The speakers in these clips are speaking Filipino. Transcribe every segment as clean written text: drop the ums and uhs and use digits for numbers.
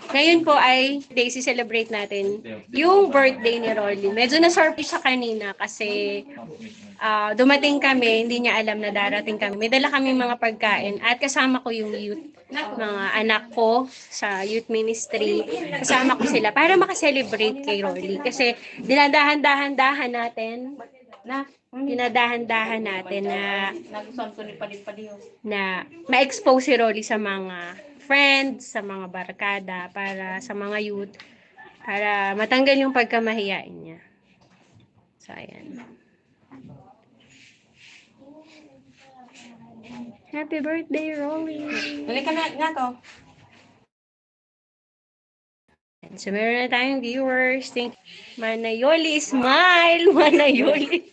Ngayon po ay celebrate natin yung birthday ni Rolly. Medyo na-surprise siya kanina kasi dumating kami, hindi niya alam na darating kami. May dala kami mga pagkain at kasama ko yung youth, mga anak ko sa youth ministry. Kasama ko sila para makaselebrate kay Rolly. Kasi dinadahan-dahan natin na ma-expose si Rolly sa mga friends, sa mga barkada, para sa mga youth, para matanggal yung pagkamahiyain niya. So, ayan. Happy birthday, Rolly! Balik ka na nga to. So, meron na tayong viewers. Thank you. Manayoli, smile! Manayoli!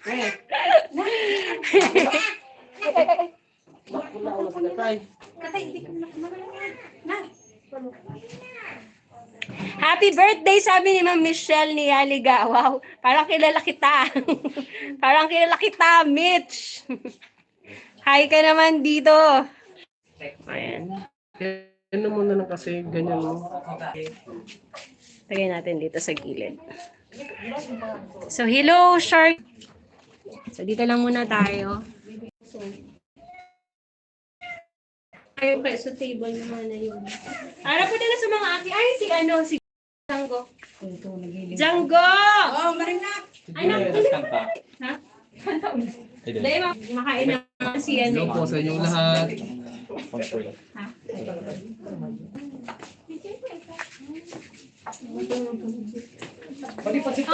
Happy birthday, sabi ni Ma'am Michelle ni Yaliga. Wow, parang kilala kita. Parang kilala kita, Mitch. Hi ka naman dito. Ayan. Ano muna lang kasi, ganyan mo. Lagay natin dito sa gilid. So, hello, Shark. So, dito lang muna tayo. Ayaw pa sa table naman na yun. Harap po na sa mga aki. Ay, si Django. Django! Oh, Marina! Anak, ha? Kanta ulit. Dahil makain naman si ano. Hello po sa inyong lahat. Ha?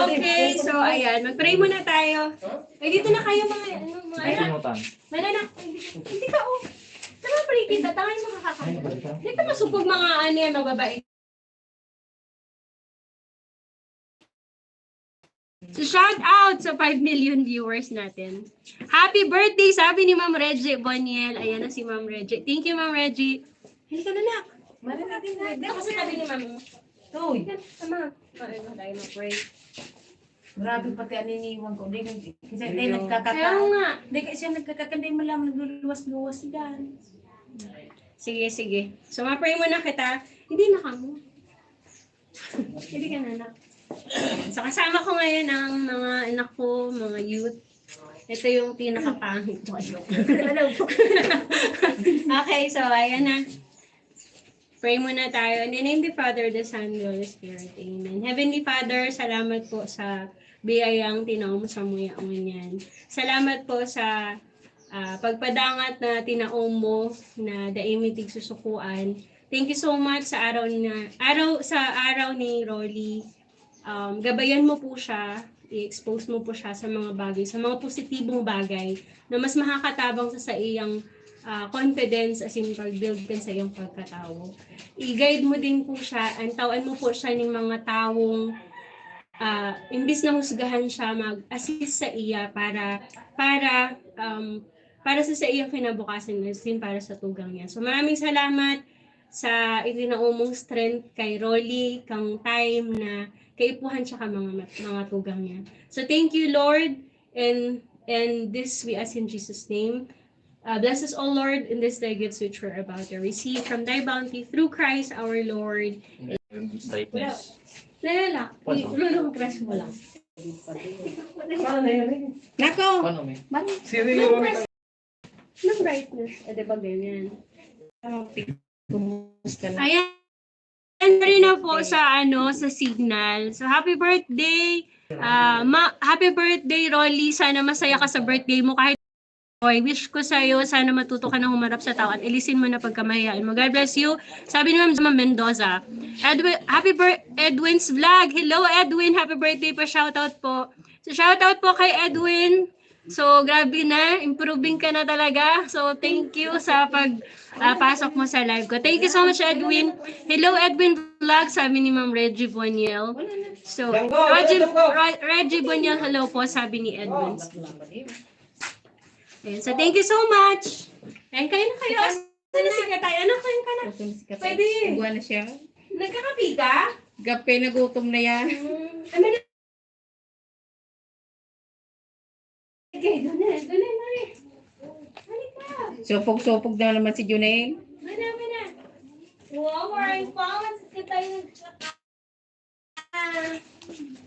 Okay, so ayan, mag-pray muna tayo. Ay, dito na kayo mga anak. Mananak, hindi ka Tama pala kita, tangay mga kakakita. Hindi ka masupog mga ano yan, mga babae. So shout out sa 5 million viewers natin. Happy birthday, sabi ni Ma'am Reggie Boniel. Ayan na si Ma'am Reggie. Thank you, Ma'am Reggie. Hindi ka na nak. Mali natin na. Hindi ako sabi ni Ma'am. Uy! Tama. Tayo mag-pray. Grabe pati aniniwan ko. Kasi hindi Kaya nagkakata. nga. Hindi kasi nagkakata. Hindi mo lang nagluluwas-luwas yan. Sige. So, ma-pray mo na kita. Hindi na ka mo. Hindi ka na nak. So, kasama ko ngayon ang mga anak ko, mga youth. Ito yung pinakapangit ko. Okay, so ayan na. Pray muna tayo. In the name of the Father, the Son, the Holy Spirit. Amen. Heavenly Father, salamat po sa biyayang tinaom sa muyaon yan. Salamat po sa pagpadangat na tinaom mo na daimitig susukuan. Thank you so much sa araw ni Rolly. Gabayan mo po siya, i-expose mo po siya sa mga bagay, sa mga positibong bagay na mas makakatabang sa iyang confidence as in pag-build ka sa iyong pagkatao. I-guide mo din po siya, antawan mo po siya ng mga taong imbis na husgahan siya, mag-assist sa iya para sa iyong kinabukasan, din para sa tugang niya. So maraming salamat sa itinaong mong strength kay Rolly, kang time na kaipuhan siya ka mga tugang niya. So thank you, Lord, and this we ask in Jesus' name. Bless us, O Lord, in this thy gifts which we're about to receive from thy bounty through Christ our Lord. Brightness. Lalala, lulong press mo lang. Nako! Paano may? No brightness. Di ba ganyan? Kumusta na? Ayan. Rin na po sa signal. So happy birthday. Happy birthday, Rolly. Sana masaya ka sa birthday mo kahit wish ko sa iyo, sana matuto ka na humarap sa tao at ilisin mo na pagkamahiyaan mo. God bless you. Sabi ni Ma'am Mendoza. Edwin's vlog. Hello, Edwin. Happy birthday pa. Shoutout po. So, shoutout po kay Edwin. So, grabe na. Improving ka na talaga. So, thank you sa pasok mo sa live ko. Thank you so much, Edwin. Hello, Edwin vlog. Sabi ni Ma'am Reggie Boniel. So, Reggie Boniel, hello po. Sabi ni Edwin. Ayan, so thank you so much. Ayan, kayo na kayo. Saan na si Katay? Ano, kayo ka na? Pwede. Buwan na siya. Nagkakapi ka? Gape na gutom na yan. Ano na? Okay, doon na, Mari. Halika. Supog-supog na naman si Junel. Mana. Wow, maraming pangat. Kita yung...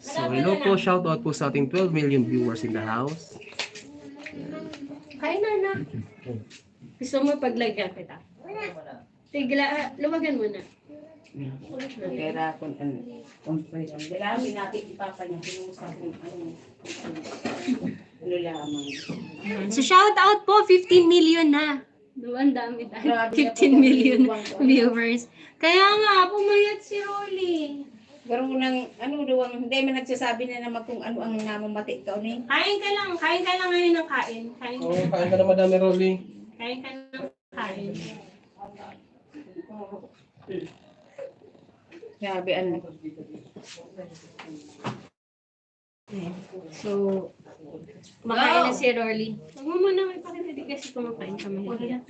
So, hello po. Shoutout po sa ating 12 million viewers in the house. Kain na. Gusto mo paglagyan kita? Lumagan mo na. Kaya kung ano. Dalamin natin ipapa niya. Pinusa kung ano lamang. So, shout out po, 15 million na. Ang dami tayo. Grabe na 15 po, million iwan ko. viewers. Kaya nga, pumayat si Rolly. Garo ng ano duwang hindi man nagsasabi na naman kung ano ang namamati ka ni. Kain ka lang ngayon ng kain. Kain Kain ka na, Madami Rolly. ka ng kain. Grabe ano. So, kumakain na si Rolly. Huwag mo muna ipakita, di kasi kumakain ka mahilig.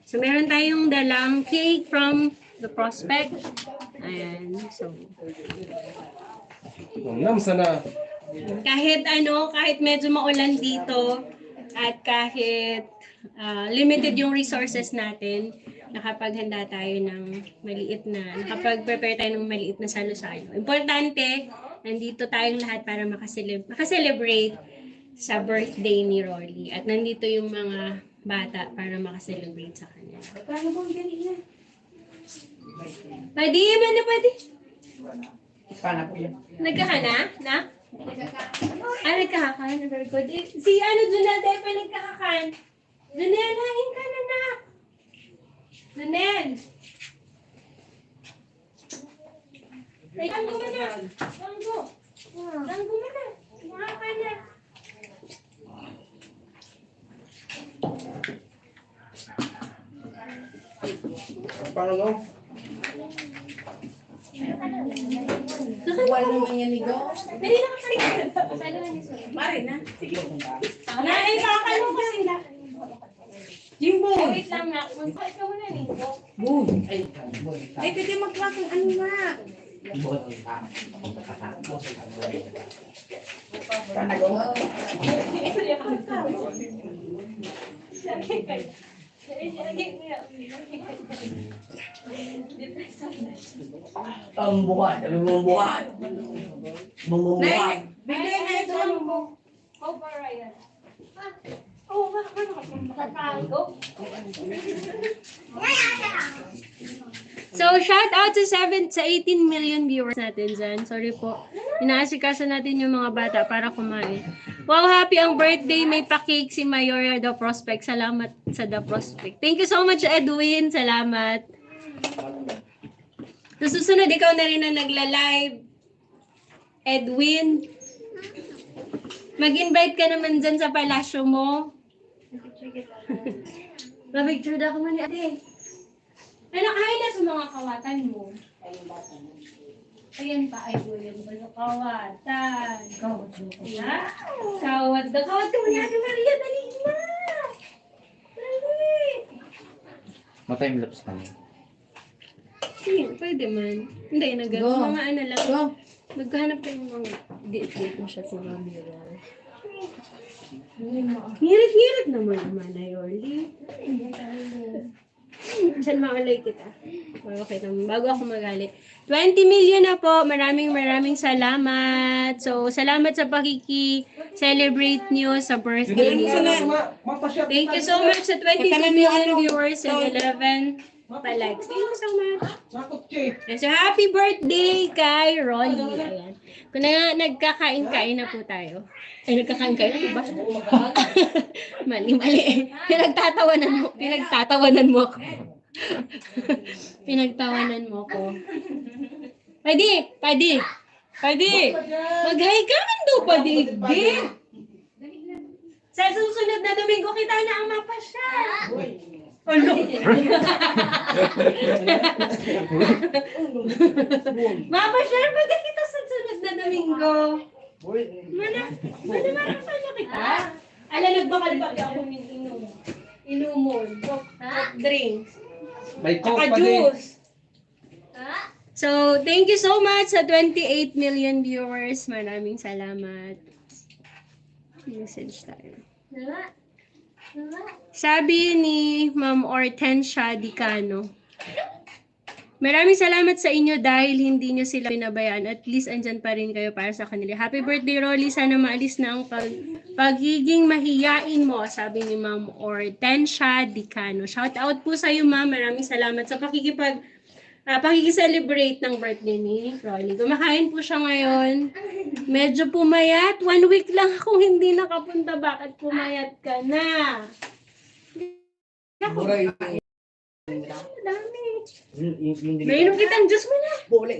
So, meron tayong dalang cake from the prospect. Ayan. So, Lamsa na. kahit medyo maulan dito at kahit limited yung resources natin, nakapaghanda tayo ng nakapag-prepare tayo ng maliit na salo-salo. Importante, nandito tayong lahat para makaselebrate sa birthday ni Rolly. At nandito yung mga bata para makaselebrate sa kanya. Paano bang dali na? Pwede, pwede. Paano ko yan? Nagkakana? Na? Nagkakakan. Very good. Si Junel, tayo pa nagkakakan. Junel, hain ka na na. Junel. Ay, tanggo mo na. Tanggo mo na. Kumaka na. Paano no? Wala naman yan ni Go. Dali na ka. Mari na. Nanay, kakal mo kasi na. Jimbo. Wait lang na. Mag-call ka muna ni. Boom. Ay, pwede magkakang ano na. Ang buwan, ang buwan. Bumbuwan. Bigay na ito lang mo. Oh, para yan. Oh, makatago. So, shout out sa 18 million viewers natin dyan. Sorry po. Inaasikaso natin yung mga bata para kumain. Wow, happy ang birthday. May pa-cake si Mayora The Prospect. Salamat sa The Prospect. Thank you so much, Edwin. Salamat. So, susunod, ikaw na rin na nagla-live. Edwin. Mag-invite ka naman dyan sa palasyo mo. Mapicture na ako man ni ate. Ano, kain na sa mga kawatan mo. Ayan pa, ay yun ba sa kawatan? Kawat ka mo ni Ate Maria, dali na! Dali! Matime-lapse kami. Sige, pwede man. Hindi, Go. mga ano lang. Go. Naghahanap tayo ng mga di-update mo siya sa mga mirror. Ngirit-ngirit naman na Yorli. Saan maulay kita? Okay naman. Bago ako magalit. 20 million na po. Maraming salamat. So, salamat sa pakiki-celebrate nyo sa birthday niyo. Thank you so much sa 22 million viewers and 11 pa-likes. Thank you so much. And so, happy birthday kay Rolly. Ayan. Kung nagkakain-kain na po tayo. Ay, nagkakain-kain na ba? Mali. Pinagtatawanan mo ako. Pinagtawanan mo ko. Pwede. Mag-hi ka man daw, pwede. Sa susunod na Domingo, kita na ang mapasyal. Ulo. Mapasyal, pwede kita sa susunod na Domingo. Mapasyal na kita. Nagbakal-bakal ako ng inumon. Drinks. May coke Saka pa din. juice. So, thank you so much sa 28 million viewers. Maraming salamat. Message tayo. Sabi ni Ma'am Hortensia Dicano, maraming salamat sa inyo dahil hindi nyo sila pinabayaan. At least andyan pa rin kayo para sa kanila. Happy birthday, Rolly. Sana maalis na ang pagiging mahiyain mo, sabi ni Ma'am Hortensia Dicano. Shout out po sa iyo, Ma'am. Maraming salamat sa pakikicelebrate ng birthday ni Rolly. Kumakain po siya ngayon. Medyo pumayat. 1 week lang akong hindi nakapunta. Bakit pumayat ka na? Buray. Dami. Yung Mainom kitang juice mo na. Bule.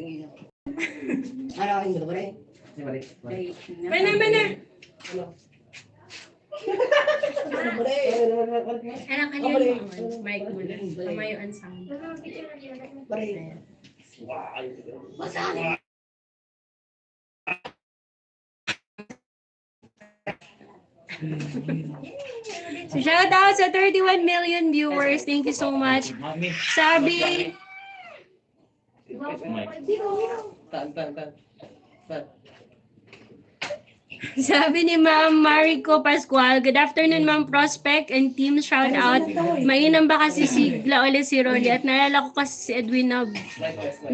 Ano ang ito, buray? Mana. Buray. Anak ka niya mo. Mic mo na. Kamayuan sa amin. Buray. So shout out sa 31 million viewers. Thank you so much. Sabi, sabi ni Ma'am Marico Pascual, good afternoon Ma'am Prospect and team, shout out. Mainam ba kasi sigla ulit si Rolly at naalala ko kasi si Edwin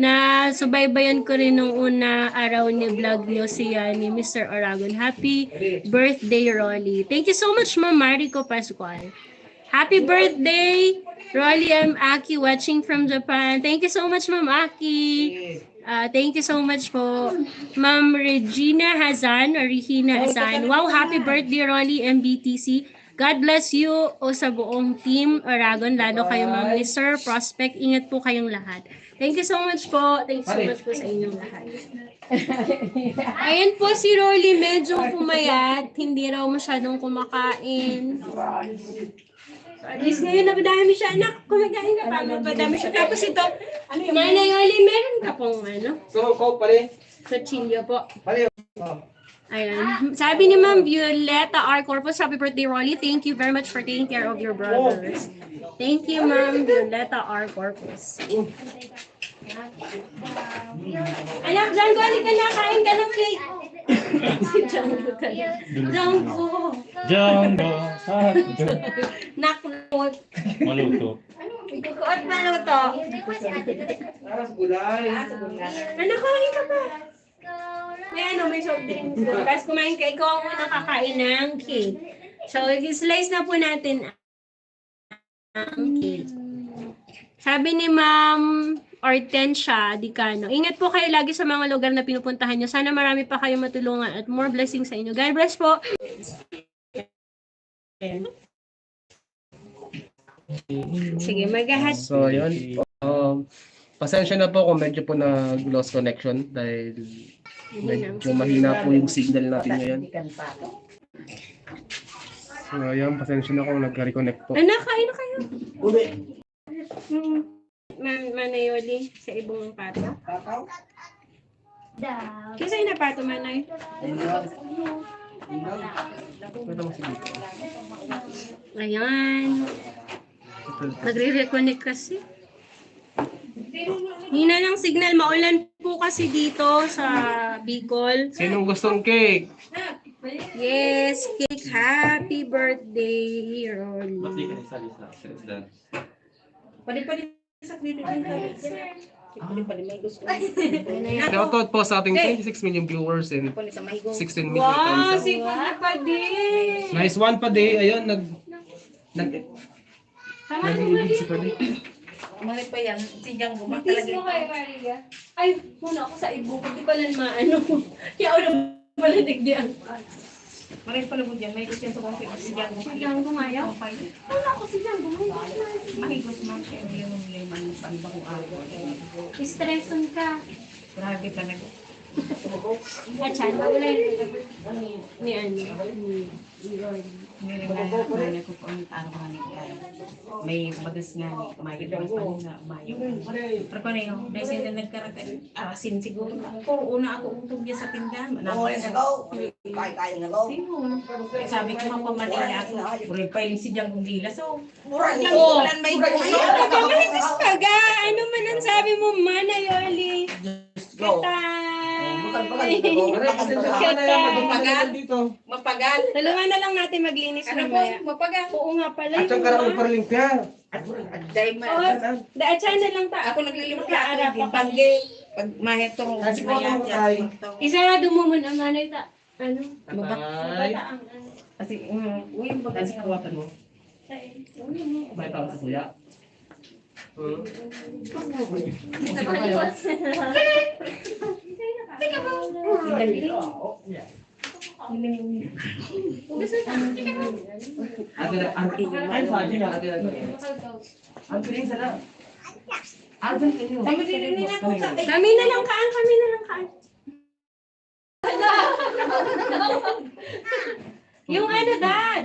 na subaybayan ko rin nung una araw ni vlog niyo siya ni Mr. Aragon. Happy birthday, Rolly. Thank you so much Ma'am Marico Pascual. Happy birthday, Rolly. I'm Aki watching from Japan. Thank you so much Ma'am Aki. Thank you so much po, Ma'am Regina Hazan or Regina Hazan. Wow, happy birthday, Rolly MBTC. God bless you o sa buong team Aragon, lalo kayo Ma'am ni Sir Prospect. Ingat po kayong lahat. Thank you so much po. Thank you so much po sa inyong lahat. Ayan po si Rolly, medyo pumayat. Hindi raw masyadong kumakain. So, at least ngayon napadami siya, anak, kumakain ka pa, napadami siya. Tapos ito, Nanay Oli, meron ka pong kutsilyo po. Ayan. Sabi ni Ma'am Violeta R. Corpus, happy birthday, Rolly. Thank you very much for taking care of your brothers. Thank you, Ma'am Violeta R. Corpus. Anak, Jango, halika na, kain ka ng cake. Si Jango ka na. Jango. Jango. Nakot. Maluto. Kukuot maluto. Anak, kain ka pa. May may soft drinks doon. Tapos kumain ka, ikaw ang unang kakain ng cake. So, i-slice na po natin ang cake. Sabi ni Ma'am Hortensia Dicano, ingat po kayo lagi sa mga lugar na pinupuntahan nyo. Sana marami pa kayo matulungan at more blessings sa inyo. God bless po. Sige, mag-ahat. So, yun. Pasensya na po kung medyo po nag-lost connection dahil medyo mahina po yung signal natin ngayon. So, yun. Pasensya na kung nag-reconnect po. Anak, kain na kayo. Bule. Manayoli sa ibong pato. Kasi na pato, Manay. Ito mo sige. Ayan. Nagre-reconnect kasi. Hina ng signal. Maulan po kasi dito sa Bicol. Sinong gustong cake? Yes, cake. Happy birthday, Rolly. Shoutout po sa ating 26 million viewers and 16 million Wow, fans. si pa din. Nice one pa day. Ayun, nag-iibig si Padi. Umalik pa yan. Si Jang Kiss gumakalagay. mo kay Maria. Ay, muna ako sa ibo. Hindi pala maano. Kaya ako na pala digdian. Maraming pala mo dyan. May gusto yan sa konti. Si Jang Si Jang gumayaw? Wala ako si Jang gumayaw. mahigos man siya. Hindi yung lemon. Paniba kong araw. Stresson ka. Grabe talaga. At siya, wala yung ni ano. Ni Rolly. Meron na ko kung ano ka may bagas nga ni kumayo mas pa nga kumayo. Pero ko na yun, dahil sila nagkarating, arasin siguro. Ako, una ako utog niya sa tindahan. Bule na go. Kaya na go. Sabi ko mapamanila ako. Puro pa yung si Jang Gila. So, Buray. ulan may Pagalitis ka ga! Ano man ang sabi mo, Manayoli? Go. Kata! Mapagal. Tulungan na lang natin maglinis mamaya. Mapagal. Oo nga pala. At saan ka na magparilimpiya? Dahil Daan na lang ta. ako naglilimpya ako yung pangge. Pag mahitong Kasi po ako matay. Isarado mo muna manay ta. Ano? Tatay. Mabataang ano. Kasi, uy, Kasi kawapan mo. May tawag sa kuya. Kami na lang kaan, kami na lang kaan. Yung ano, Dad?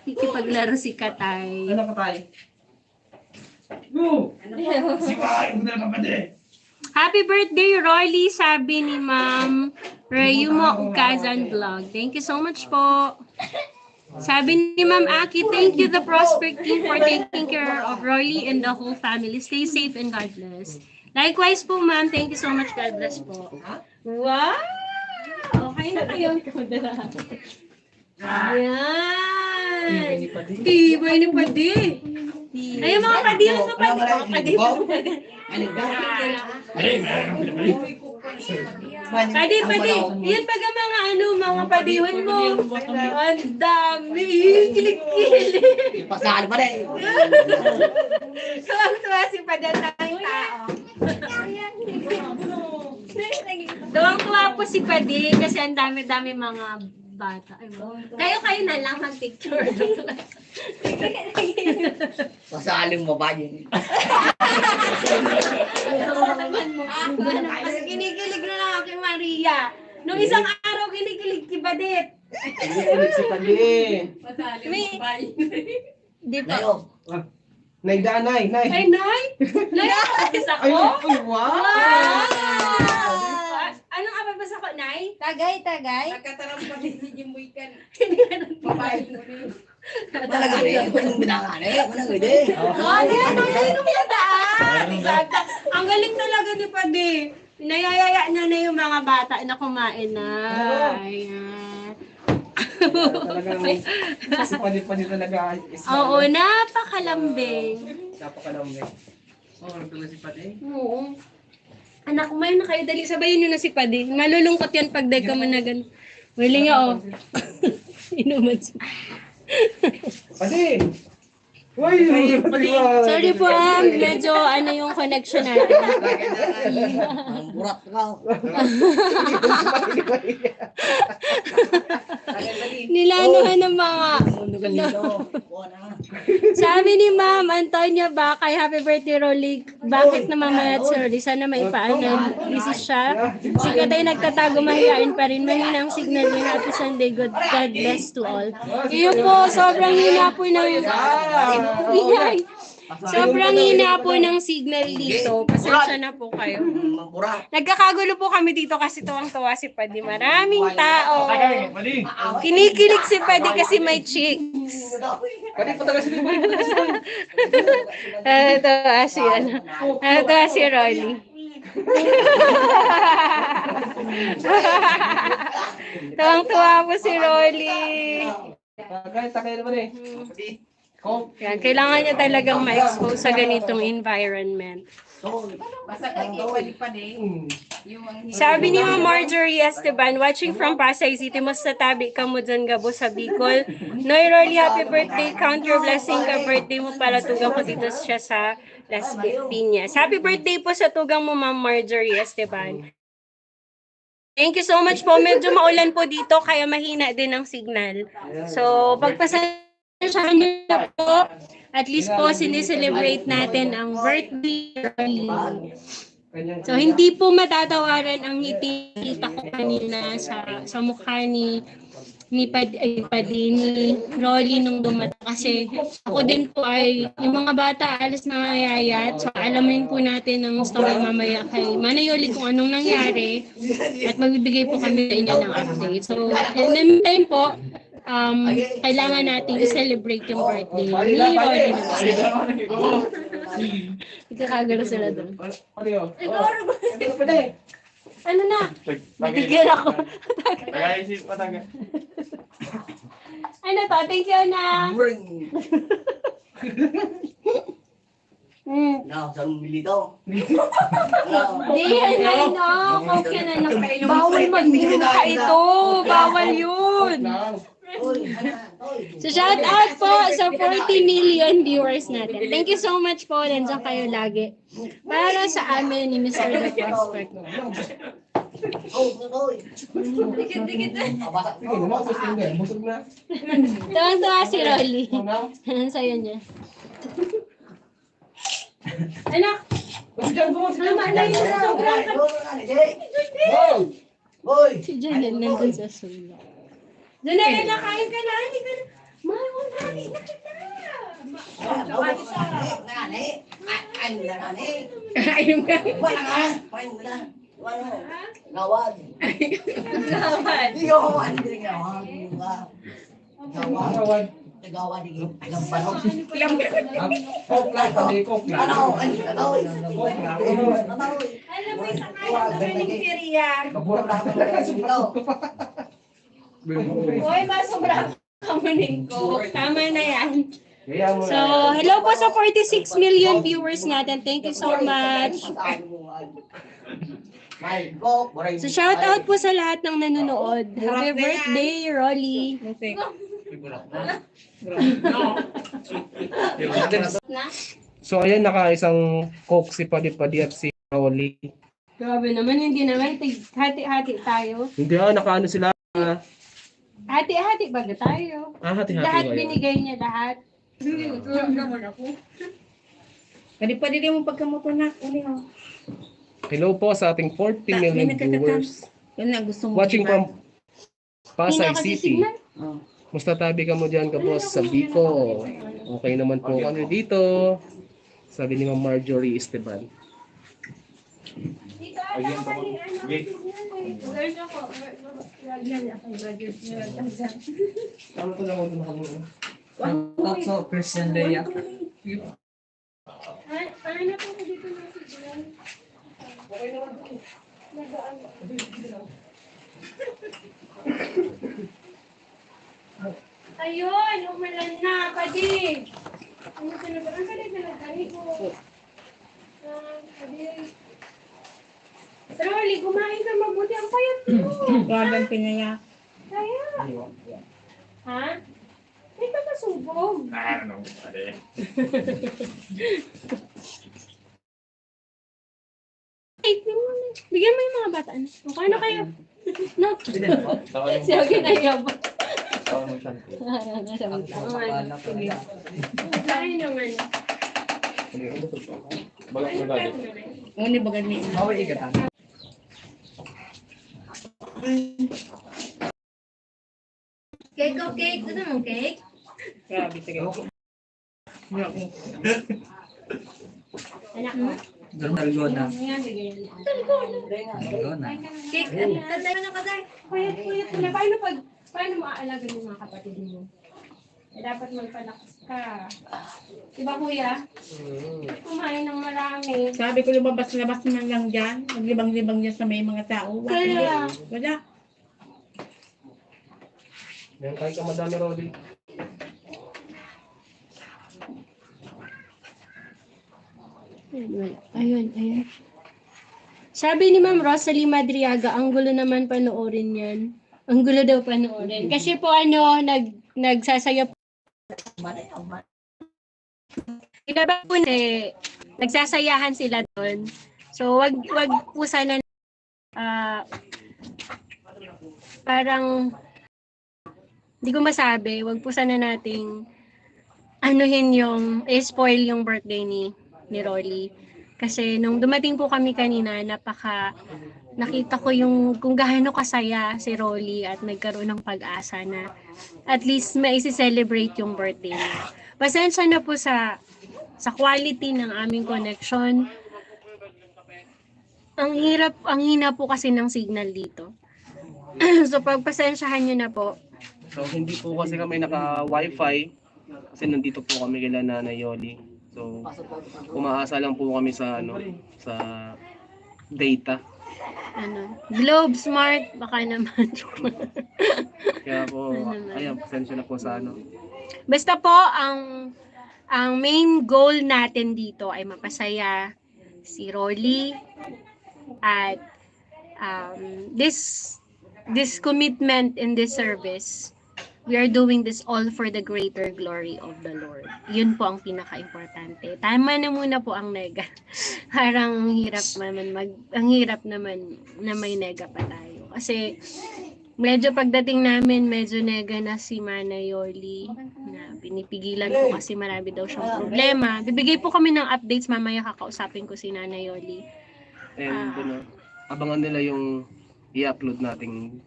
Kikipaglaro si Katay. Ano ka tayo? Go! Happy birthday, Rolly, sabi ni Ma'am Rayumo Kazan Vlog. Thank you so much po. Sabi ni Ma'am Aki, thank you the Prospect team for taking care of Rolly and the whole family. Stay safe and God bless. Likewise po, Ma'am. Thank you so much. God bless po. Wow! Okay na kayo. Ayan. Tibay ni Padi. Ayun mga Padi. Mga Padi. Padi, Padi. Yan pag ang mga ano, mga padihon mo. Ang dami. Kilig-kilig. Pasal pa rin. Tuwang-tuwa si Padi ang daming tao. Tuwang-tuwa po si Padi kasi ang dami-dami mga bata. Kayo na lang mag-picture. Pasalin mo ba yun? Mas kinikilig na lang ako kay Maria. Nung isang araw, kinikilig si Badit. Si Padi. Di ba? Ngayon. Naidaan, Nay. Ay, Nay! Nay, ababas ako? Ay, wow! Anong ababas ako, Nay? Tagay. Nagkatarang pa din si Jimboy kan. Talaga rin. Anong binangan eh? Anong ide? Yan, magaling ko pinadaan. Ang galing talaga ni Padi. Nayayaya niya na yung mga bata na kumain na. Ayan. Talagang si Padi talaga. Oo, napakalambing. Napakalambing. Oo, nagtuloy si Padi. Oo. Anak, kumain na kayo. Dali, sabayin nyo na si Padi. Malulungkot yan pag ka mo na ganun. Wili nga, oh. Inuman si Padi! Uy! Sorry po, medyo ano yung connection natin. Ang burat ka. Nilanuhan ng mga... Mundo ka dito. Wala. Sabi ni Ma'am Antonia Bakay, happy birthday, Rolly. Bakit namamayat si Rolly? Sana maipaanan. Busy siya. Si Katay nagtatago, mahihain pa rin. Mahina ang signal niya. Happy Sunday. God bless to all. Iyo po, sobrang hina po ng... Ingay. Sobrang hina po ng signal dito. Pasensya na po kayo. Ang burat. Nagkakagulo po kami dito kasi tuwang-tuwa si Padi. Maraming tao. Kinikilig si Padi kasi may chicks. Padi, patagal si Padi. Ito si ano. Ito si Rolly. Tuwang-tuwa po si Rolly. Tagay naman eh. Yan, kailangan niya talagang ma-expose sa ganitong environment. Basta kay pali-pali. Yung Sabi ni Ma'am Marjorie Esteban, watching from Pasay City, mas natabi ka mo dyan gabo sa Bicol. Noy Rolly, happy birthday, count your blessing ka, birthday mo pala, tugang ko dito siya sa Las Piñas. Happy birthday po sa tugang mo, Ma'am Marjorie Esteban. Thank you so much po, medyo maulan po dito, kaya mahina din ang signal. So, pagpasensyahan niyo na po, at least po, sineselebrate natin ang birthday Rolly. So, hindi po matatawaran ang ngiti kita ko kanina sa mukha ni Rolly nung dumating. Kasi ako din po ay, yung mga bata alas nangayayat. So, alamin po natin ang story mamaya kay Manayoli kung anong nangyari. At magbibigay po kami sa inyo ng update. So, in the meantime po, kailangan natin i-celebrate yung birthday ni Rolly. Nagkakagano sila doon. Ano yun? Ano na? Bigyan ako. Tagaisip pa taga. Ano to? Thank you na. Na, saan mo bili to? Di, ano, coke yan, ano. Bawal magbuka ito. Bawal yun. Uy, uy. So, shout out po sa 40 million viewers natin. Thank you so much po. Nandiyan kayo lagi. Para sa amin ni Mr. The Prospect. Uy. Dikit-dikit na. Sige, lumabas ka nga. Busog na. Tuwang-tuwa si Rolly. Ang sayo niya. Anak! Tama na yun. Sobrang Uy. si Janet nandun sa sula. Janet, nakain ka na. Hindi ka na. Mahal na kita. Ayun ka. Gawad. Gawad. Hindi gawad. Hindi gawad. Gawad. Gawad. Gampanok. Coke lang, pati coke lang. Ano? Ano? Coke lang. Alam mo, isa kaya ka ng Syria. Kaburak lang. Hoy, masobra ka mo ko. Tama na yan. Kaya mo So, hello po sa 46 million viewers natin. Thank you so much. So, shout out po sa lahat ng nanonood. Happy birthday, Rolly. Na? So ayan, naka-isang coke si Padi-Padi at si Rolly. Grabe naman, hindi naman. Hati-hati tayo. Hindi nakaano sila. Hati-hati baga tayo. Hati-hati Lahat kayo. binigay niya, lahat. Pwede pa din mo pagkamoto na. Hello po sa ating 40 million viewers. Yan na, gusto mo. Watching from Pasay Hindi City. nakasisignal. Musta tabi ka mo dyan ka boss sa Bicol? Okay naman po kami dito. Sabi ni Ma'am Marjorie Esteban. Ayun pa po. Sige. Ano to lang ako nakamuna? Kapso, Christian Leia. Ano na po dito na signal? Ayun, umulan na, padi. Ano talaga? Ang galing talaga ko. Padi. Rolly, kumain ka mabuti. Ang payat mo. Grabe pinaya. Kaya. Ha? May pagkasubog. Ano? Ade. Ay, bigyan mo yung mga bata. Okay na kayo. No. Tawag Si Ogie na yabot. mo siya. Kain naman. Bagat mo galit. Uni bagad ni. Cake o cake? Gusto mo cake? Grabe, sige. Anak mo? Dalgona. Yan, bigyan niya. Cake, tatay na katay. Kuyat na. Paano mo aalagan yung mga kapatid mo? Eh, dapat magpalakas ka. Diba kuya? Kumain ng marami. Sabi ko lumabas-labas man lang dyan. Maglibang-libang dyan sa may mga tao. Kaya. Wala. Yan, kain ka madami, Rolly. Ayun. Sabi ni Ma'am Rosalie Madriaga, ang gulo naman panoorin yan. Ang gulo daw panoorin. Kasi po nagsasaya po. Ilaba po nagsasayahan sila doon. So wag po sana parang hindi ko masabi, wag po sana nating anuhin yung spoil yung birthday ni Rolly. Kasi nung dumating po kami kanina, nakita ko yung kung gaano kasaya si Rolly at nagkaroon ng pag-asa na at least maisi-celebrate yung birthday niya. Pasensya na po sa quality ng aming connection. Ang hina po kasi ng signal dito. So pagpasensyahan nyo na po. So hindi po kasi kami naka-wifi kasi nandito po kami kila Nanay Yoli. So, umaasa lang po kami sa sa data. Globe Smart, baka naman. Kaya po, Ano naman? ayan, pasensya na po sa Basta po, ang main goal natin dito ay mapasaya si Rolly at this commitment in this service, we are doing this all for the greater glory of the Lord. Yun po ang pinaka-importante. Tama na muna po ang nega. Parang ang hirap naman na may nega pa tayo. Kasi medyo pagdating namin, medyo nega na si Mana Yoli na pinipigilan ko kasi marami daw siyang problema. Bibigay po kami ng updates, mamaya kakausapin ko si Nana Yoli. And abangan nila yung i-upload nating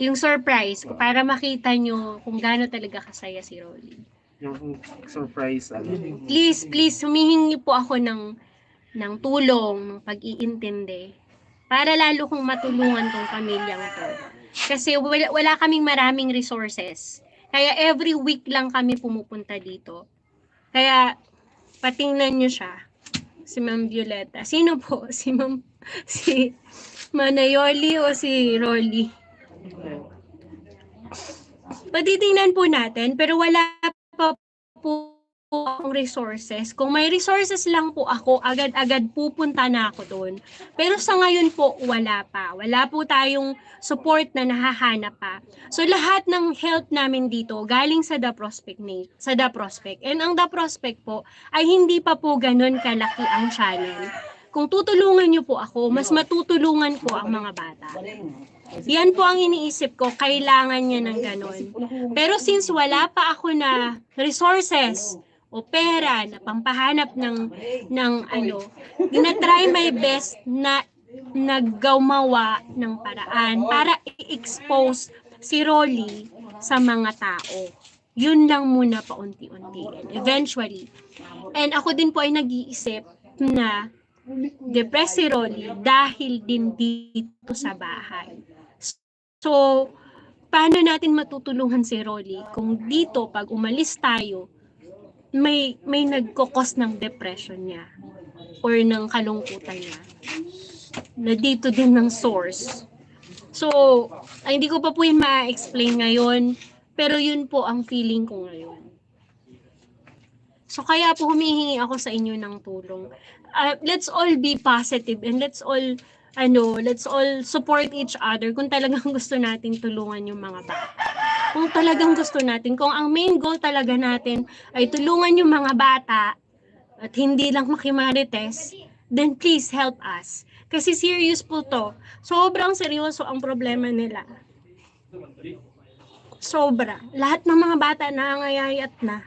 Yung surprise ko para makita nyo kung gaano talaga kasaya si Rolly. yung surprise Please, humihingi po ako ng tulong, ng pag-iintindi para lalo kong matulungan tong pamilyang to. Kasi wala kaming maraming resources. Kaya every week lang kami pumupunta dito. Kaya patingnan nyo siya. Si Ma'am Violeta. Sino po? Si Manayoli o si Rolly? Patitingnan po natin, pero wala pa po akong resources. Kung may resources lang po ako, agad-agad pupunta na ako doon. Pero sa ngayon po, wala pa. Wala po tayong support na nahahanap pa. So lahat ng help namin dito galing sa The Prospect. And ang The Prospect po ay hindi pa po ganun kalaki ang channel. Kung tutulungan niyo po ako, mas matutulungan ko ang mga bata. Yan po ang iniisip ko, kailangan niya ng ganon. Pero since wala pa ako na resources o pera na pampahanap ng try my best na naggawa ng paraan para i-expose si Rolly sa mga tao. Yun lang muna paunti-unti. And eventually. And ako din po ay nag-iisip na depressed si Rolly dahil din dito sa bahay. So, paano natin matutulungan si Rolly kung dito pag umalis tayo, may nagkokos ng depression niya or ng kalungkutan niya na dito din ng source. So, hindi ko pa po yun ma-explain ngayon, pero yun po ang feeling ko ngayon. So, kaya po humihingi ako sa inyo ng tulong. Let's all be positive and let's all support each other kung talagang gusto natin tulungan yung mga bata. Kung talagang gusto natin, kung ang main goal talaga natin ay tulungan yung mga bata at hindi lang makimarites, then please help us. Kasi serious po to. Sobrang seryoso ang problema nila. Sobra. Lahat ng mga bata nangangayayat na.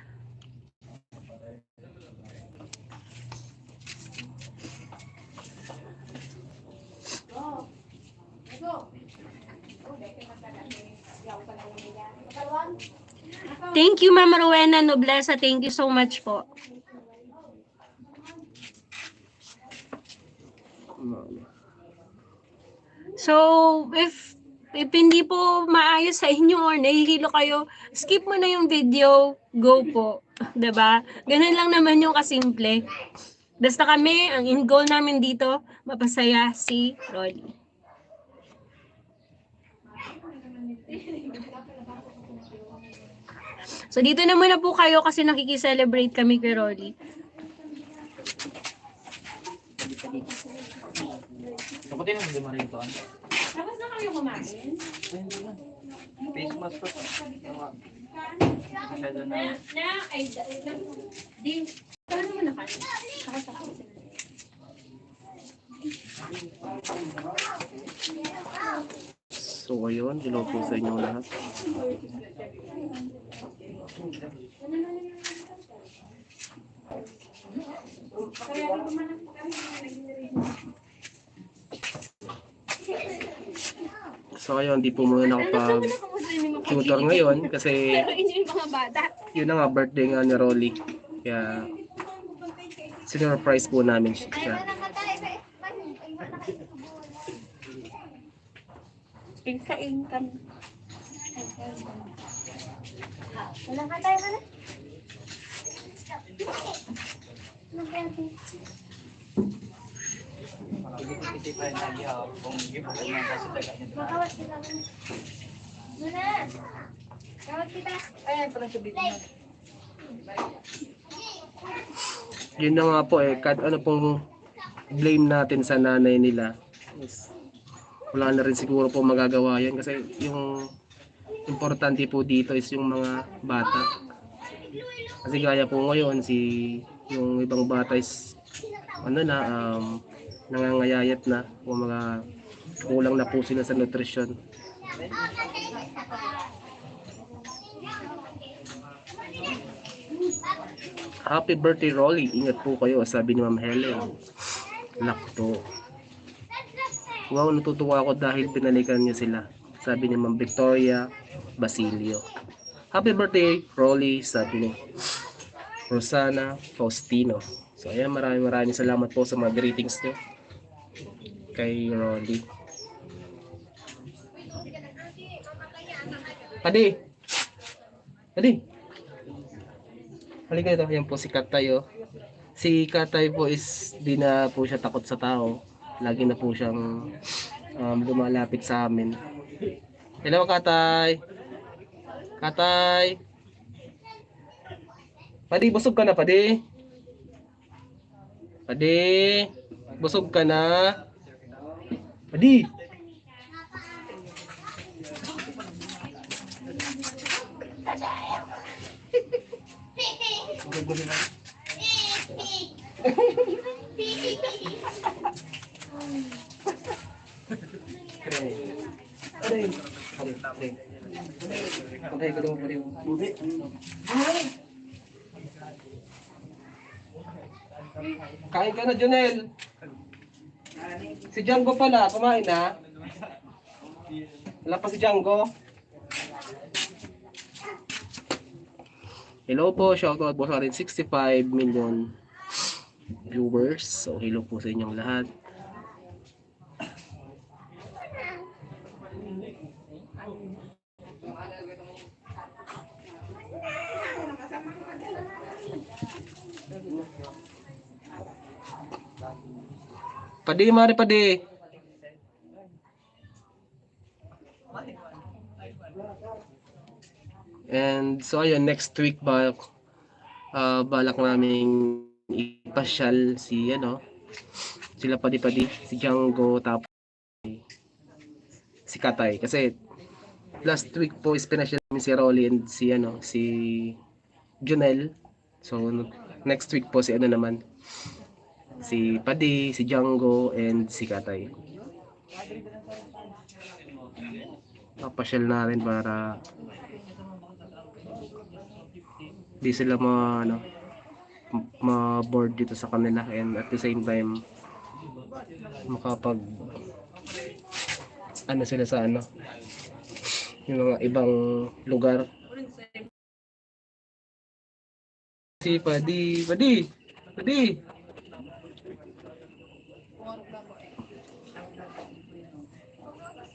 Thank you, Ma'am Rowena Noblesa. Thank you so much po. So, if hindi po maayos sa inyo or nahihilo kayo, skip mo na yung video, go po. 'Di ba? Ganun lang naman yung kasimple. Basta kami, ang end goal namin dito, mapasaya si Rolly. So, dito na muna po kayo kasi nakikiselebrate kami kay Rolly. Kapatid na, hindi marito. Tapos na kayo kumain? Face mask ko. Masyado na. Paano mo na kayo? So ayun, hello po sa inyo lahat. So ayun, di po muna nakapag-tutor ngayon kasi yun na nga, birthday nga ni Rolly. Kaya sinurprise po namin siya. Hindi pa rin lagi ako kung gift ko na kasi taga niya. Makawat kita. Muna. Kawat kita. Ayan, parang sabihin niya. Yun na nga po kahit ano pong blame natin sa nanay nila, is wala na rin siguro po magagawa yan kasi yung importante po dito is yung mga bata. Kasi gaya po ngayon yung ibang bata is nangangayayat na o mga kulang na po sila sa nutrition. Happy birthday, Rolly. Ingat po kayo, sabi ni Ma'am Helen. Lakto. Wow, natutuwa ako dahil binalikan niyo sila, sabi ni Ma'am Victoria Basilio. Happy birthday, Rolly, sabi ni Rosana Faustino. So ayan, maraming salamat po sa mga greetings niyo kay Rolly. Adi! Halika dito, yan po si Katay oh. Si Katay po is di na po siya takot sa tao. Lagi na po siyang lumalapit sa amin. Hello Katay! Katay! Padi, busog ka na Padi? Padi! Busog ka na? Padi! Kain ka na, Jonel. Si Django pala, kumain na. Wala pa si Django. Hello po, shoutout po sa ating 65 million viewers. So, hello po sa inyong lahat. Padi, mari Padi. And so ayun, next week balak naming ipasyal sila Padi, si Django, tapos si Katay. Kasi last week po is pinasyal namin si Rolly and si Junel. So next week po si si Padi, si Django, and si Katay. Papasyal na rin para di sila ma-board dito sa kanila, and at the same time makapag sila sa yung mga ibang lugar. Si Padi.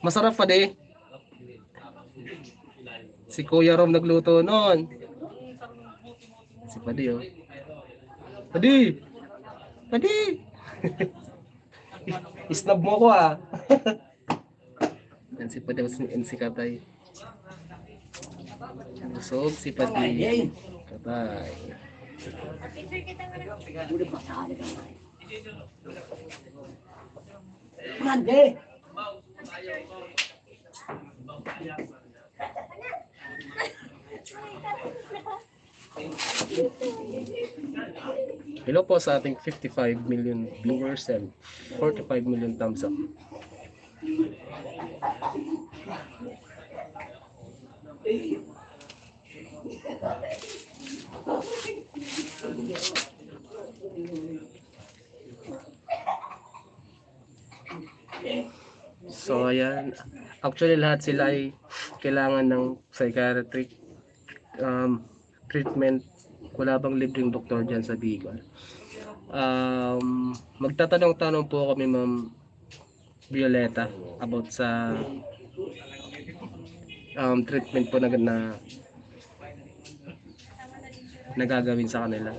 Masarap Padi. Si Kuya Rom nagluto noon. Si Padi oh. Padi! Isnab mo ko ah. Yan si Padi and si Katay. Busog si Padi. Katay. Mande! Hello po sa ating 55 million viewers and 45 million thumbs up. So ayan, actually lahat sila ay kailangan ng psychiatric treatment. Wala bang libreng doktor dyan sa Bicol? Magtatanong-tanong po kami Ma'am Violeta about sa treatment po na na gagawin sa kanila.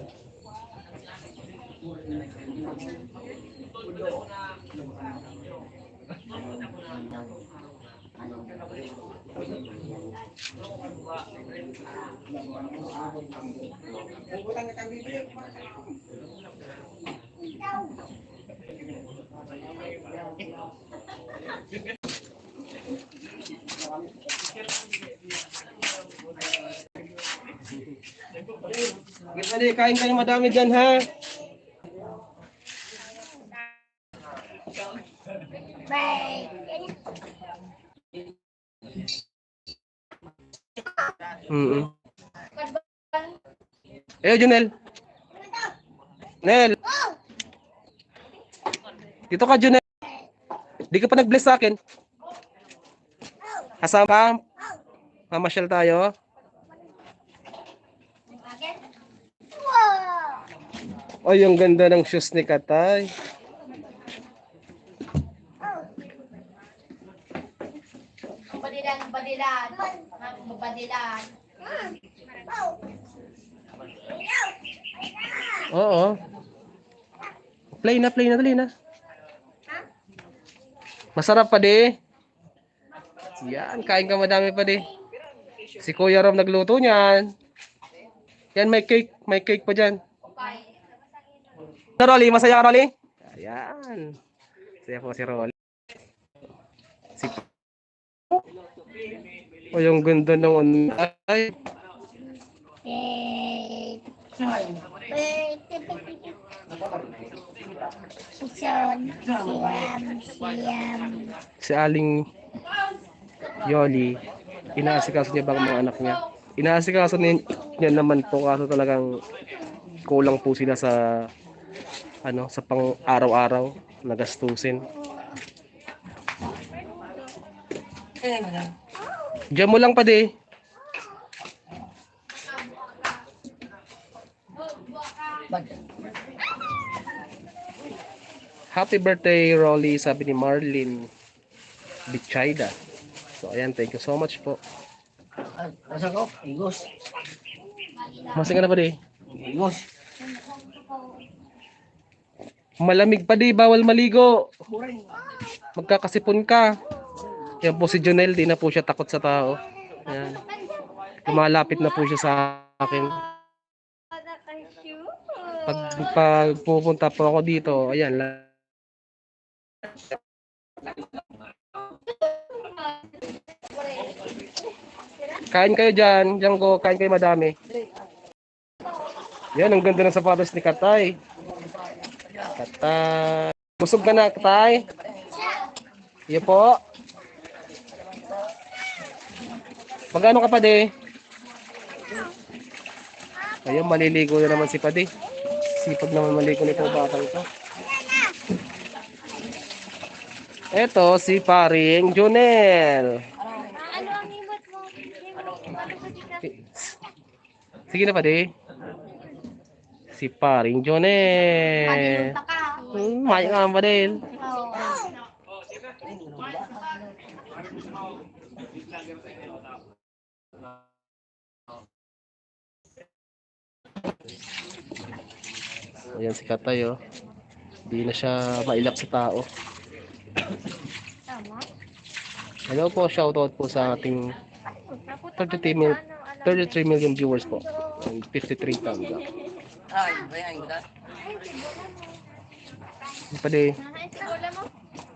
Kain kayo madami dyan ha. Eh, Junel. Nel. Dito ka, Junel. Di ka pa nag-bless sa akin. Kasama ka? Mamasyal tayo. Ay, ang ganda ng shoes ni Katay. Badilan. Badilan. Oo. Play na, dali na. Masarap pa di. Yan, kain ka madami pa di. Si Kuya Rom nagluto niyan. Yan, may cake pa dyan. Rolly, masaya ka, Rolly? Ayan. Masaya po si Rolly. Si o, yung ganda ng ay. Si Aling Yoli, inaasikaso niya bang mga anak niya? Inaasikaso niya naman po, kaso talagang kulang po sila sa sa pang araw-araw na gastusin. Diyan mo lang pa di. Happy birthday, Rolly, sabi ni Marlene Bichayda. So, ayan, thank you so much po. Asa ko? Igos. Masing ka na pa di? Igos. Malamig pa di, bawal maligo. Magkakasipon ka. Yan po si Jonel, di na po siya takot sa tao. Ayan. Lumalapit na po siya sa akin. Pag pupunta po ako dito, ayan. Kain kayo dyan. Diyan ko, kain kayo madami. Yan, ang ganda ng sapatos ni Katay. Katay. Busog ka na, Katay? Iyo po. Magkano ka pa di? Ayun, maliligo na naman si Padi. Sipag naman maligo nito batang ito. Eto, si paring Jonel. Ano ang himot mo? Sige na Padi. Si paring Jonel. May nga ba din? Ayan si Katay, oh. Hindi na siya mailap sa tao. Hello po, shoutout po sa ating 33 million viewers po. And 53 thumbs up. Ay, bayan ko na. Pwede.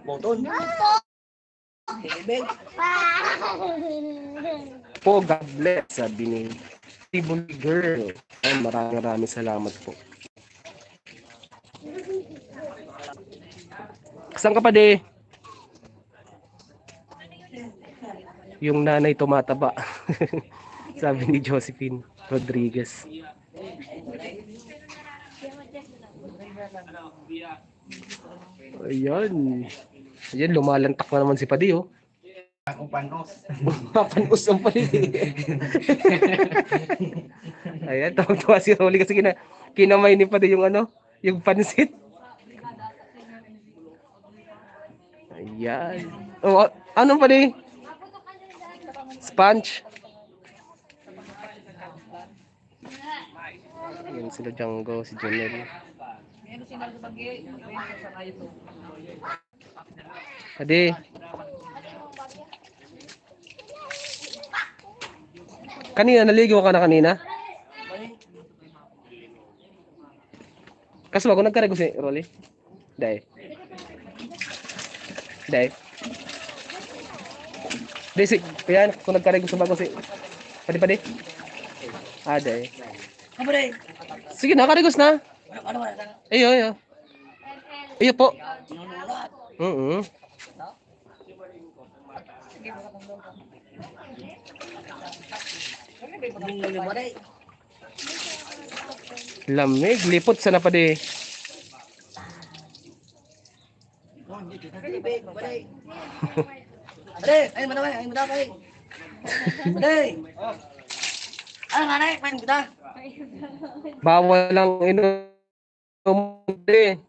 Boton. Ibig. Po, God bless, sabi ni Tibuli Girl. Ay, maraming salamat po. Saan ka pa di? Yung nanay tumataba. Sabi ni Josephine Rodriguez. Ayan. Ayan, lumalantak na naman si Padi, oh. Akong panos. Papanos ang Padi. Ayan, tawag-tawa si Rolly kasi kinamay ni Padi yung yung pansit. Ayan. Oh, anong Padi? Sponge. Yan sila Django, si Jonel. Ade. Kanina, naligo ka na kanina? Kaso ako nagkarego si Rolly. Dai. Dai. Desi, yan, kung nagkarego sa bago si... Padi. Ah, dai. Apa deh? Sige na, karigos na. Ano ba? Iyo. Iyo po. Nunulat. Nunguli mo deh. Lamig, lipot sana pa di. Bebek, balik. Ade, ayo mana main, ayo mana main. Ade. Ano nga na, main kita. Bawal lang inom di.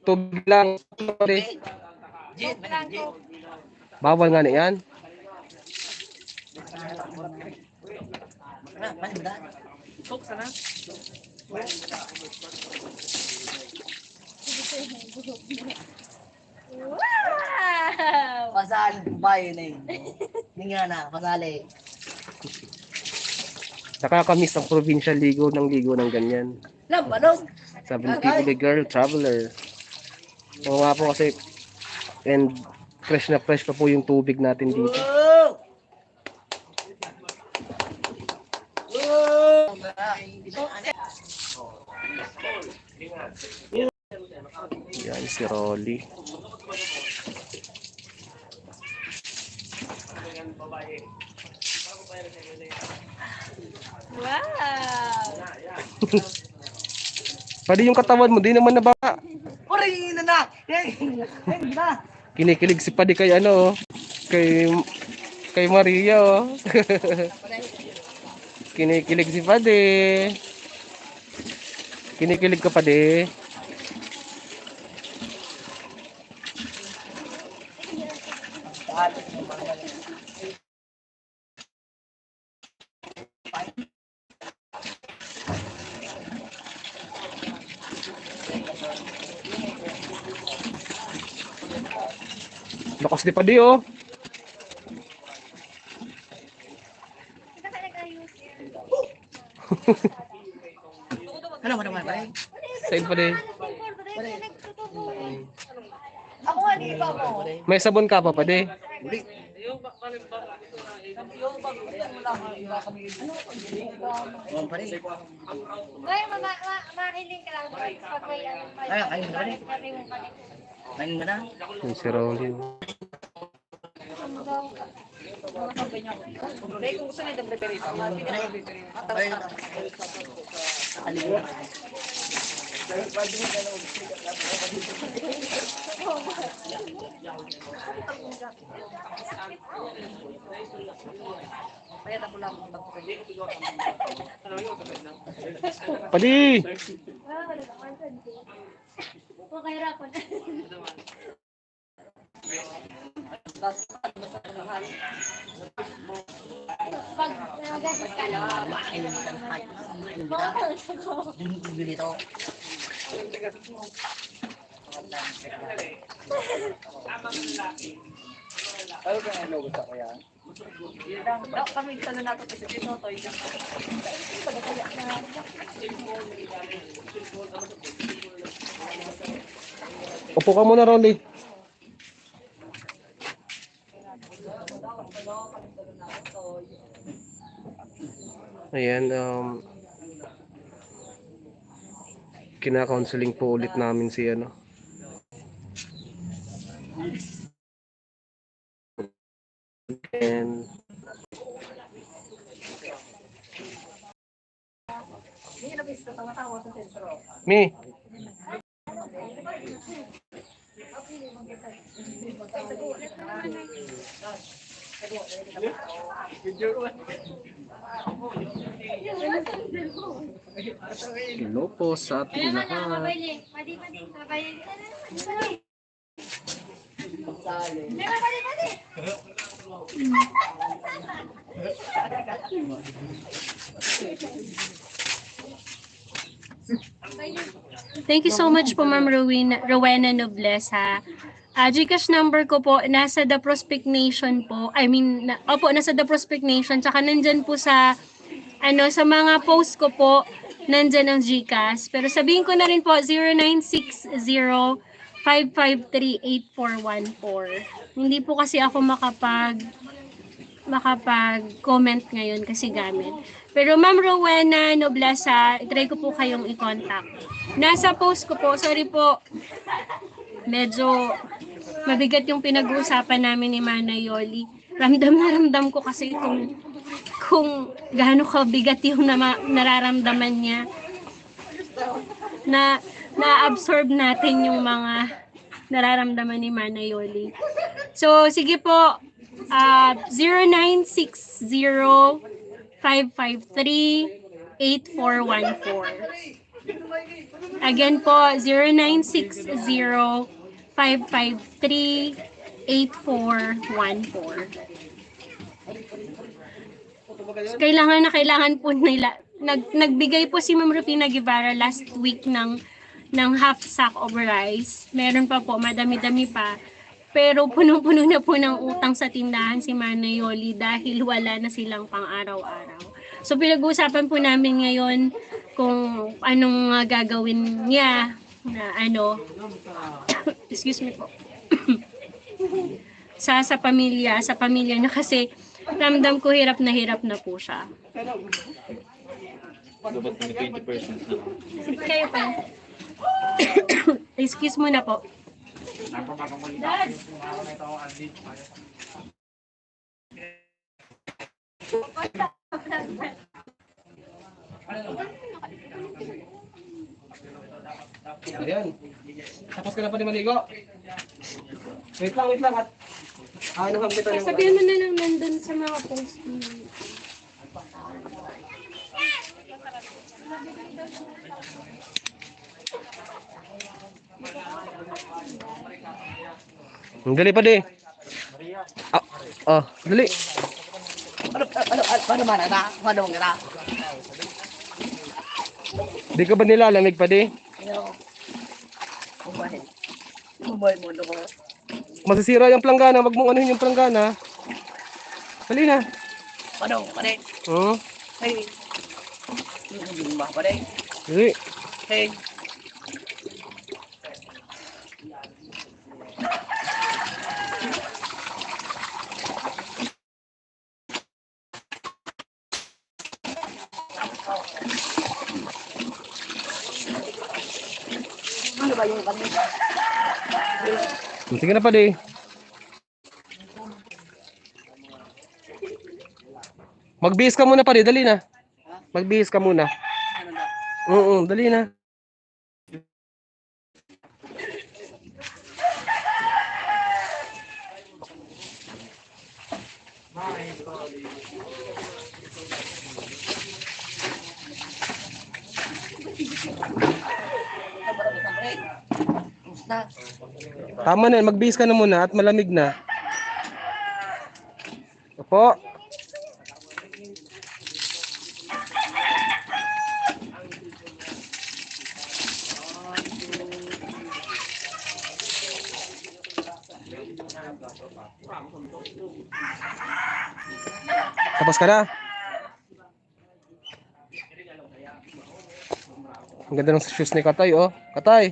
Tubig lang di. Jit, main jit. Bawal nga na yan. Nah, main kita. Wow! Pasal bayo na yun. Nga na, pasali. Nakakamiss ang provincial ligo ng ganyan. Lam, ano? Sabi ni People the Girl Traveler. Oo nga po kasi and fresh na fresh pa po yung tubig natin dito. Wow! Yan si Rolly. Wow! Pwede yung katawan mo, di naman nabaka. Uri, na! Main kita. Kinikilig si Padi kay ano, kay Maria oh. Kinikilig si Padi. Kinikilig ka Padi. Lakas ni Padi oh. Ano, main. Side Padi. Ako nga, di ba mo? May sabon ka pa Padi. Oh, pare. Ay, makiling ka lang pag may ano, may Ay, ayun, pare. sabi mo pa rin. Main mo na. Yung si Rolly. Ay, aliwa. Padi! Okay, rapon. Pag nagagas ka lang. Bili to. Ano ba ang logo sa kaya? Kami sa nato kasi dito to. Upo ka muna Rolly. Ayan, kina-counseling po ulit namin si ano. And Mi. Hello po sa ating lahat. Padi. Padi. Thank you so much po, Ma'am Rowena Noblesa. Gcash number ko po, nasa The Prospect Nation po. Opo, nasa The Prospect Nation. Tsaka nandyan po sa, sa mga post ko po, nandyan ang Gcash. Pero sabihin ko na rin po, 0960-553-8414. Hindi po kasi ako makapag-comment ngayon kasi gamit. Pero Ma'am Rowena Noblesa, try ko po kayong i-contact. Nasa post ko po, sorry po, medyo mabigat yung pinag-uusapan namin ni Manay Yoli. Ramdam na ramdam ko kasi kung gaano kabigat yung nararamdaman niya. Na-absorb natin yung mga nararamdaman ni Manay Yoli. So, sige po, 0960-553-8414. Again po, 0960-553-8414. Kailangan po nila. Nagbigay po si Ma'am Rufina Guevara last week ng half sack of rice. Meron pa po, madami-dami pa. Pero punong-puno na po ng utang sa tindahan si Manay Yoli dahil wala na silang pang-araw-araw. So pinag-uusapan po namin ngayon kung anong gagawin niya na excuse me po. sa pamilya niya kasi ramdam ko hirap na po siya. Kayo pa. Excuse muna po. Dad! Ayan. Tapos ka na pa ni maligo. Wait lang at ano kang kita yung... Sabihan mo na lang nandun sa mga post mo. Dali pa di. Dali. Ano man na? Ano man na? Di ka ba nilalamig pa di? Umay mo ko. Masisira yung planggana, wag mong anuhin yung planggana. Dali na. Ano? Pare. Hey. Hindi ba pare? Dali. Hey. Ano ba yung kanina? Sige na pa di. Magbihis ka muna pa di, dali na. Magbihis ka muna. Dali na. Tama na, magbihis ka na muna at malamig na. Opo. Tapos ka na? Ang ganda ng shoes ni Katay, oh. Katay!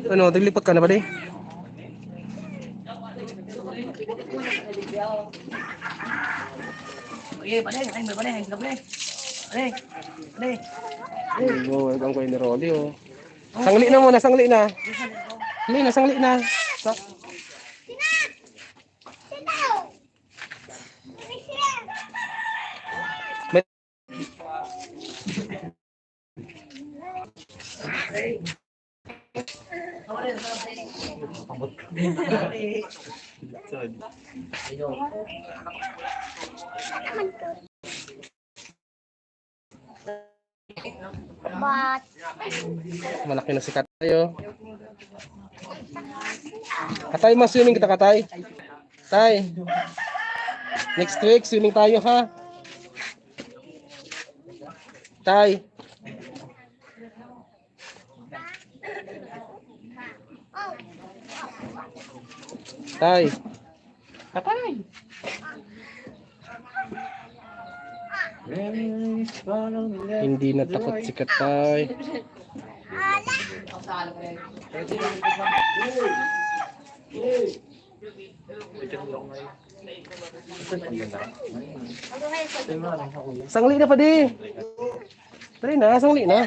Ano, naglipot ka na ba di? Oye, pare, pare. Ang kuya ni Rolly, oh. Sangli na muna, sangli na. Sangli na. But, Malaki na si Katay, oh. Katay, mas-swimming kita, Katay. Tay, next week, swimming tayo, ha? Tay. Tay. Katay. Hindi na takot si Katay. Sangli na pa di. Tari na, sangli na.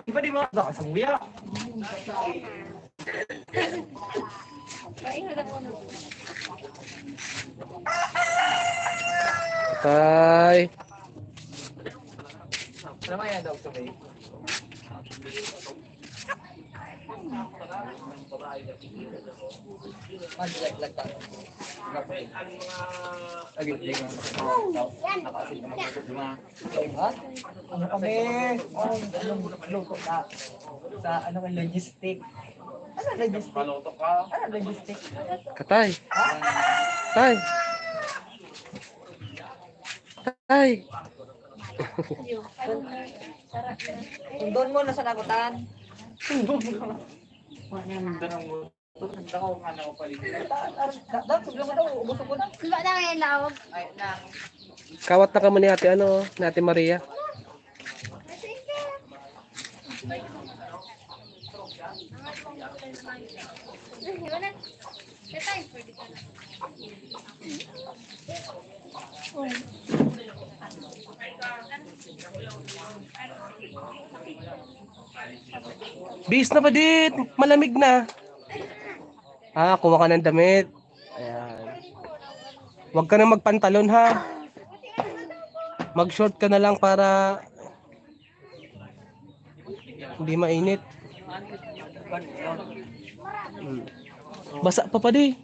Iba di mo ako sa buya. Tay. Ano kaya daw sa may? Ano kami? Anong luto ka? Sa ano kang logistic? Ano logistic? Maluto ka? Ano logistic? Katay. Tay. Tay. Doon mo na sa nagutan. Dapat sudah mo daw, ubos ko na. diba na ngayon lawag? Ay, na. Kawat na kamo ni ate, ano, ni ate Maria. Diba na? Tatay, pwede ka na. Bis na pa dit, malamig na. Ah, kuha ka ng damit. Ayan. Huwag ka na magpantalon, ha. Mag-short ka na lang para hindi mainit. Basa pa di.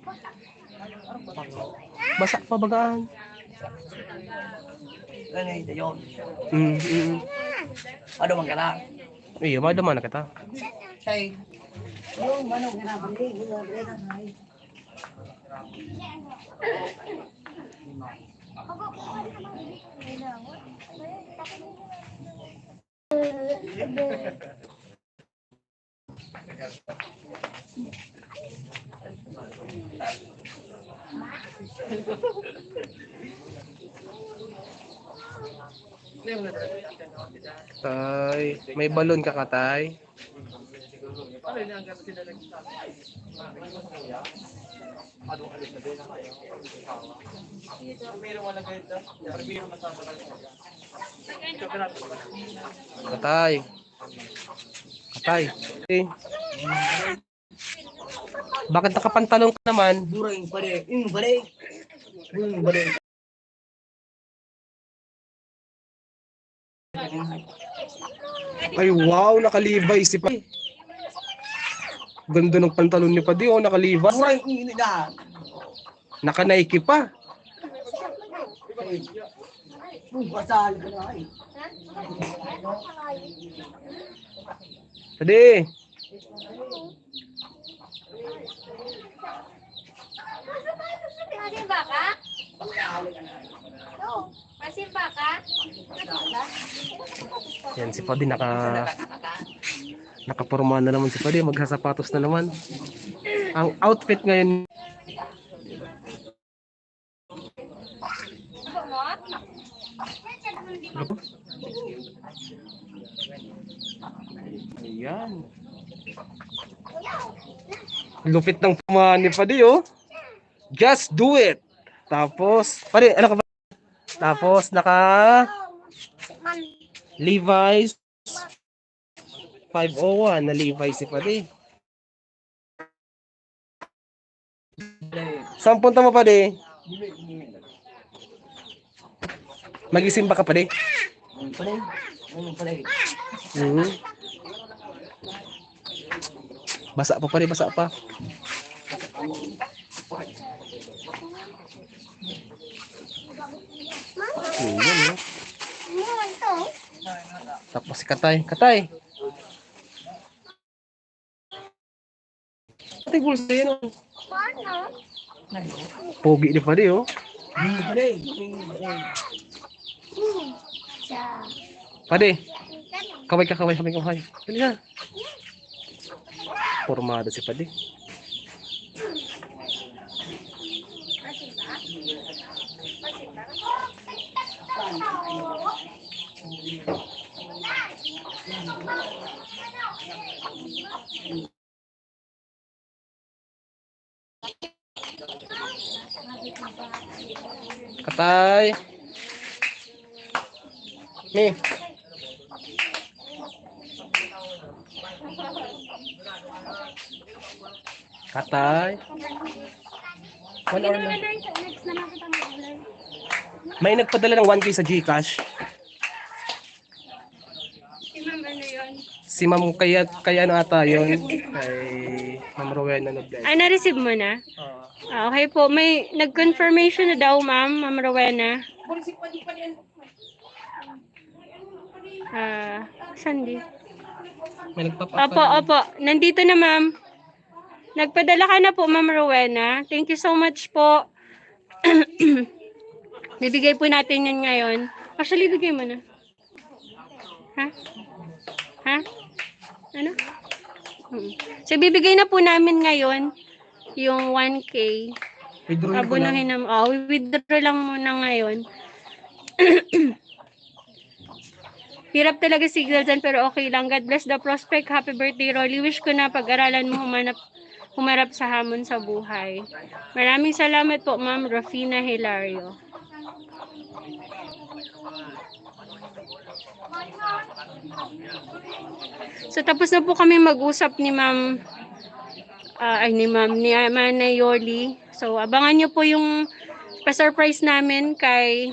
Basa pa bagaan. Ano yun? Mm. Ano man ka lang? Iyo, madama na kita. Say, yung manok na nabili, nabili na ay. Tay, may balon ka, Katay? Katay. Katay. Eh. Bakit nakapantalon ka naman? Buring pare, pare. Buring pare. Ay wow, nakalibay si Pa. Ganda ng pantalon ni Padi, oh, nakalibay. Buring ini na. Naka-Nike pa. Basal ka na ay. Padi. Masimba ka? No. Masimba ka? Yan si Padi nakaporma na naman si Padi, magsasapatos na naman. Ang outfit ngayon. Ayan. Lupit ng pumahan ni Padi, oh. Just do it. Tapos, Padi, ano ka ba? Tapos, Levi's 501 na Levi's si Padi. Saan punta mo, Padi? Magisimba ka, Padi? Pare. Pare. Basa pa, Padi, basa pa. Yun, no? Ano ito? Tapos si Katay. Katay! Katay bulsa yan, oh. Ano? Pogi ni pare, oh. Siya. Pare, kaway ka, kaway. Dali na. Formado si Pade. Katay. Nih. Katay. 1 hour na. Next naman kita mag-alert. May nagpadala ng 1K sa GCash. Si ma'am, ano yun? Si Ma'am kaya ano ata yun. Kay Ma'am Rowena Nobles. Ah, na-receive mo na? Okay po. May nag-confirmation na daw, ma'am, Ma'am Rowena. Sandy. May nagpapa. Opo. Nandito na, ma'am. Nagpadala ka na po, Ma'am Rowena. Thank you so much po. Bibigay po natin yan ngayon. Actually, bigay mo na. Ha? Ano? So, bibigay na po namin ngayon yung 1K. Withdraw ko lang. Abunuhin na. Withdraw lang muna ngayon. Hirap talaga signal dyan, pero okay lang. God bless the prospect. Happy birthday, Rolly. Wish ko na pag-aralan mo humarap sa hamon sa buhay. Maraming salamat po, Ma'am Rafina Hilario. So, tapos na po kami mag-usap ni Ma'am, ni Manay Yoli. So, abangan nyo po yung pa-surprise namin kay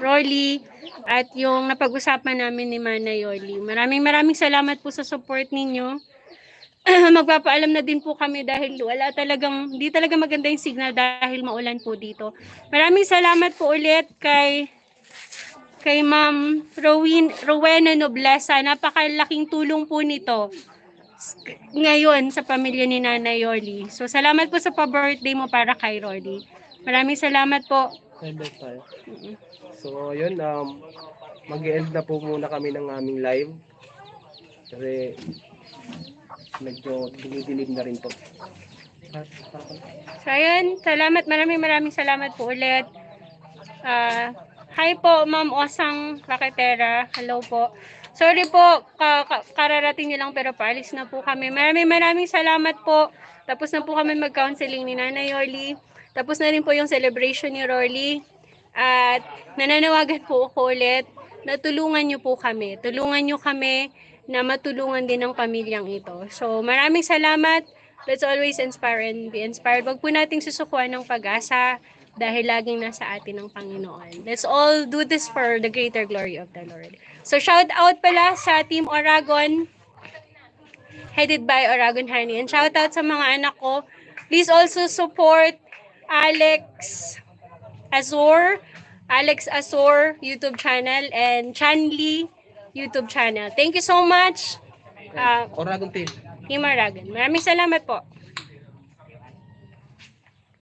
Rolly at yung napag-usapan namin ni Manay Yoli. Maraming salamat po sa support ninyo. Magpapaalam na din po kami dahil hindi talaga maganda yung signal dahil maulan po dito. Maraming salamat po ulit kay Ma'am Rowena Noblesa. Napakalaking tulong po nito ngayon sa pamilya ni Nanay Yoli. So, salamat po sa pa-birthday mo para kay Rolly. Maraming salamat po. So, yun, mag-e-end na po muna kami ng aming live. Kasi, medyo dinidilim na rin po. So, ayun, salamat. Maraming salamat po ulit. Hi po, Ma'am Osang Raketera. Hello po. Sorry po, kararating niyo lang pero paalis na po kami. Maraming salamat po. Tapos na po kami mag-counseling ni Nanay Yoli. Tapos na rin po yung celebration ni Rolly. At nananawagan po ako ulit na tulungan niyo po kami. Tulungan niyo kami na matulungan din ng pamilyang ito. So, maraming salamat. Let's always inspire and be inspired. Wag po nating susukuan ng pag-asa dahil laging nasa atin ang Panginoon. Let's all do this for the greater glory of the Lord. So, shout out pala sa Team Oragon, headed by Oragon Honey. And shout out sa mga anak ko. Please also support Alex Azor YouTube channel and Chanli YouTube channel. Thank you so much. Oragon team. Team Oragon. Maraming salamat po.